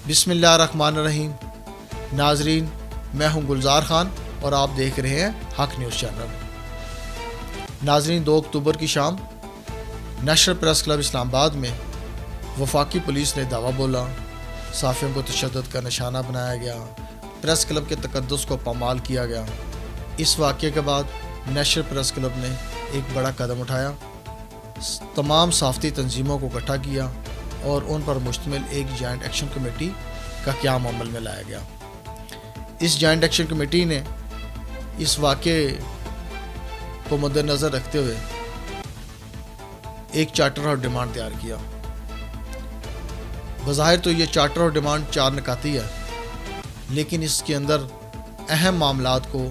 بسم اللہ الرحمن الرحیم۔ ناظرین، میں ہوں گلزار خان اور آپ دیکھ رہے ہیں حق نیوز چینل۔ ناظرین، 2 اکتوبر کی شام نیشنل پریس کلب اسلام آباد میں وفاقی پولیس نے دعویٰ بولا، صحافیوں کو تشدد کا نشانہ بنایا گیا، پریس کلب کے تقدس کو پامال کیا گیا۔ اس واقعے کے بعد نیشنل پریس کلب نے ایک بڑا قدم اٹھایا، تمام صحافتی تنظیموں کو اکٹھا کیا اور ان پر مشتمل ایک جوائنٹ ایکشن کمیٹی کا قیام عمل میں لایا گیا۔ اس جوائنٹ ایکشن کمیٹی نے اس واقعے کو مد نظر رکھتے ہوئے ایک چارٹر اور ڈیمانڈ تیار کیا۔ بظاہر تو یہ چارٹر اور ڈیمانڈ 4 نکاتی ہے، لیکن اس کے اندر اہم معاملات کو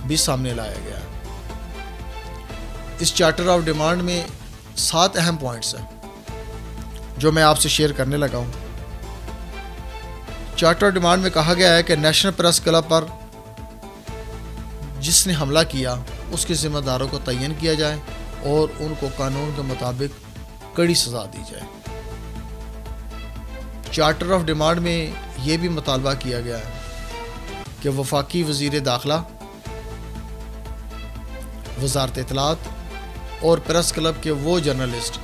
بھی سامنے لایا گیا ہے۔ اس چارٹر آف ڈیمانڈ میں 7 اہم پوائنٹس ہیں جو میں آپ سے شیئر کرنے لگا ہوں۔ چارٹر ڈیمانڈ میں کہا گیا ہے کہ نیشنل پریس کلب پر جس نے حملہ کیا اس کے ذمہ داروں کو تعین کیا جائے اور ان کو قانون کے مطابق کڑی سزا دی جائے۔ چارٹر آف ڈیمانڈ میں یہ بھی مطالبہ کیا گیا ہے کہ وفاقی وزیر داخلہ، وزارت اطلاعات اور پریس کلب کے وہ جرنلسٹ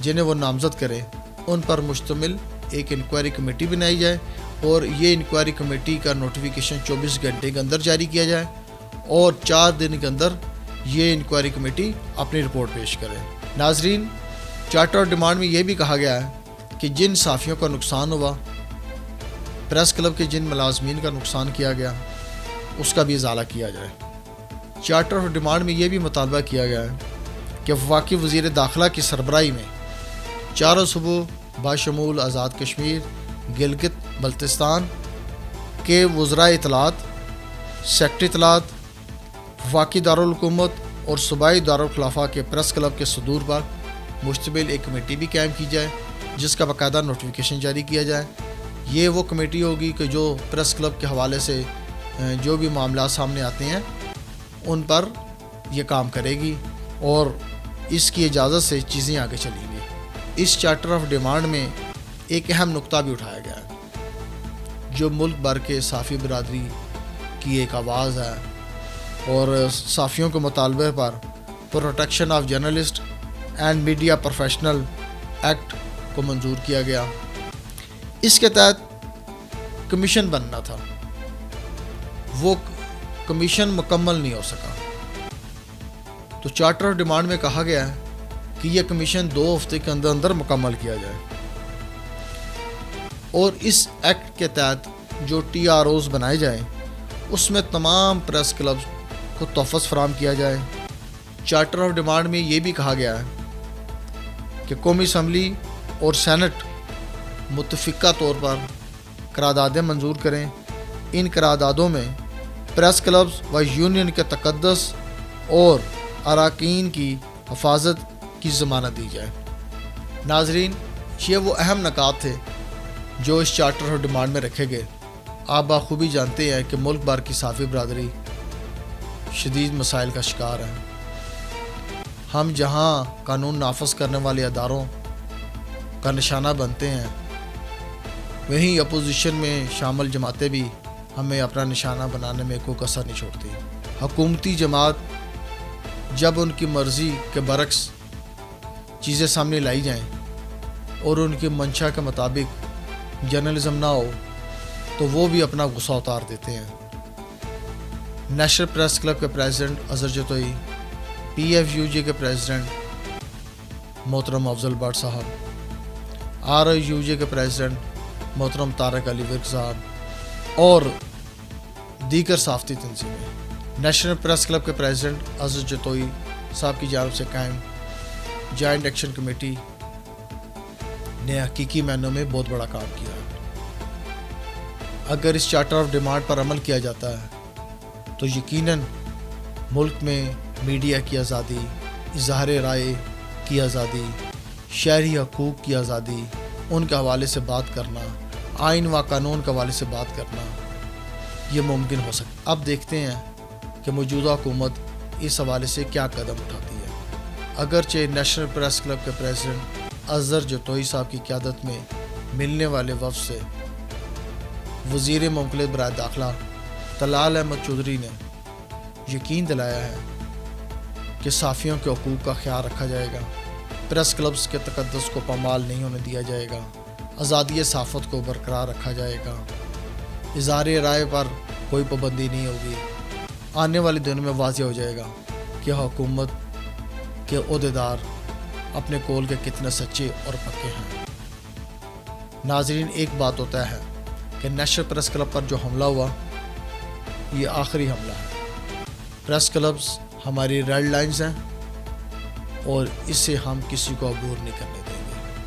جنہیں وہ نامزد کرے ان پر مشتمل ایک انکوائری کمیٹی بنائی جائے اور یہ انکوائری کمیٹی کا نوٹیفیکیشن 24 گھنٹے کے اندر جاری کیا جائے اور 4 دن کے اندر یہ انکوائری کمیٹی اپنی رپورٹ پیش کرے۔ ناظرین، چارٹر ڈیمانڈ میں یہ بھی کہا گیا ہے کہ جن صحافیوں کا نقصان ہوا، پریس کلب کے جن ملازمین کا نقصان کیا گیا، اس کا بھی ازالہ کیا جائے۔ چارٹر ڈیمانڈ میں یہ بھی مطالبہ کیا گیا ہے کہ وفاقی وزیر داخلہ کی سربراہی میں 4 صوبوں باشمول آزاد کشمیر، گلگت بلتستان کے وزراء اطلاعات، سیکٹری اطلاعات، وفاقی دارالحکومت اور صوبائی دارالخلافہ کے پریس کلب کے صدور پر مشتمل ایک کمیٹی بھی قائم کی جائے جس کا باقاعدہ نوٹیفیکیشن جاری کیا جائے۔ یہ وہ کمیٹی ہوگی کہ جو پریس کلب کے حوالے سے جو بھی معاملات سامنے آتے ہیں ان پر یہ کام کرے گی اور اس کی اجازت سے چیزیں آگے چلیں گی۔ اس چارٹر آف ڈیمانڈ میں ایک اہم نقطہ بھی اٹھایا گیا ہے جو ملک بھر کے صحافی برادری کی ایک آواز ہے اور صحافیوں کے مطالبے پر protection of journalist and media professional act کو منظور کیا گیا۔ اس کے تحت کمیشن بننا تھا، وہ کمیشن مکمل نہیں ہو سکا، تو چارٹر آف ڈیمانڈ میں کہا گیا ہے کہ یہ کمیشن 2 ہفتے کے اندر مکمل کیا جائے اور اس ایکٹ کے تحت جو TROs بنائے جائیں اس میں تمام پریس کلبز کو تحفظ فراہم کیا جائے۔ چارٹر آف ڈیمانڈ میں یہ بھی کہا گیا ہے کہ قومی اسمبلی اور سینٹ متفقہ طور پر قراردادیں منظور کریں۔ ان قراردادوں میں پریس کلبز و یونین کے تقدس اور اراکین کی حفاظت کی ضمانت دی جائے۔ ناظرین، یہ وہ اہم نکات تھے جو اس چارٹر آف ڈیمانڈ میں رکھے گئے۔ آپ بخوبی جانتے ہیں کہ ملک بھر کی صحافی برادری شدید مسائل کا شکار ہے۔ ہم جہاں قانون نافذ کرنے والے اداروں کا نشانہ بنتے ہیں، وہیں اپوزیشن میں شامل جماعتیں بھی ہمیں اپنا نشانہ بنانے میں کوئی کسر نہیں چھوڑتی۔ حکومتی جماعت جب ان کی مرضی کے برعکس چیزیں سامنے لائی جائیں اور ان کی منشا کے مطابق جرنلزم نہ ہو تو وہ بھی اپنا غصہ اتار دیتے ہیں۔ نیشنل پریس کلب کے پریزیڈنٹ اظہر جتوئی، PFUJ کے پریزیڈنٹ محترم افضل بٹ صاحب، RIUJ کے پریزیڈنٹ محترم طارق علی ورک صاحب اور دیگر صحافتی تنظیمیں نیشنل پریس کلب کے پریزیڈنٹ اظہر جتوئی صاحب کی جانب سے قائم جوائنٹ ایکشن کمیٹی نے حقیقی معنوں میں بہت بڑا کام کیا ہے۔ اگر اس چارٹر آف ڈیمانڈ پر عمل کیا جاتا ہے تو یقیناً ملک میں میڈیا کی آزادی، اظہار رائے کی آزادی، شہری حقوق کی آزادی، ان کے حوالے سے بات کرنا، آئین و قانون کے حوالے سے بات کرنا، یہ ممکن ہو سکتا۔ اب دیکھتے ہیں کہ موجودہ حکومت اس حوالے سے کیا قدم اٹھاتی ہے۔ اگرچہ نیشنل پریس کلب کے پریزیڈنٹ اظہر جتوئی صاحب کی قیادت میں ملنے والے وفد سے وزیر مملکت برائے داخلہ طلال احمد چودھری نے یقین دلایا ہے کہ صحافیوں کے حقوق کا خیال رکھا جائے گا، پریس کلبز کے تقدس کو پامال نہیں ہونے دیا جائے گا، آزادی صحافت کو برقرار رکھا جائے گا، اظہار رائے پر کوئی پابندی نہیں ہوگی۔ آنے والے دنوں میں واضح ہو جائے گا کہ حکومت کے عہدیدار اپنے قول کے کتنے سچے اور پکے ہیں۔ ناظرین، ایک بات ہوتا ہے کہ نیشنل پریس کلب پر جو حملہ ہوا یہ آخری حملہ ہے۔ پریس کلبز ہماری ریڈ لائنز ہیں اور اس سے ہم کسی کو عبور نہیں کرنے دیں۔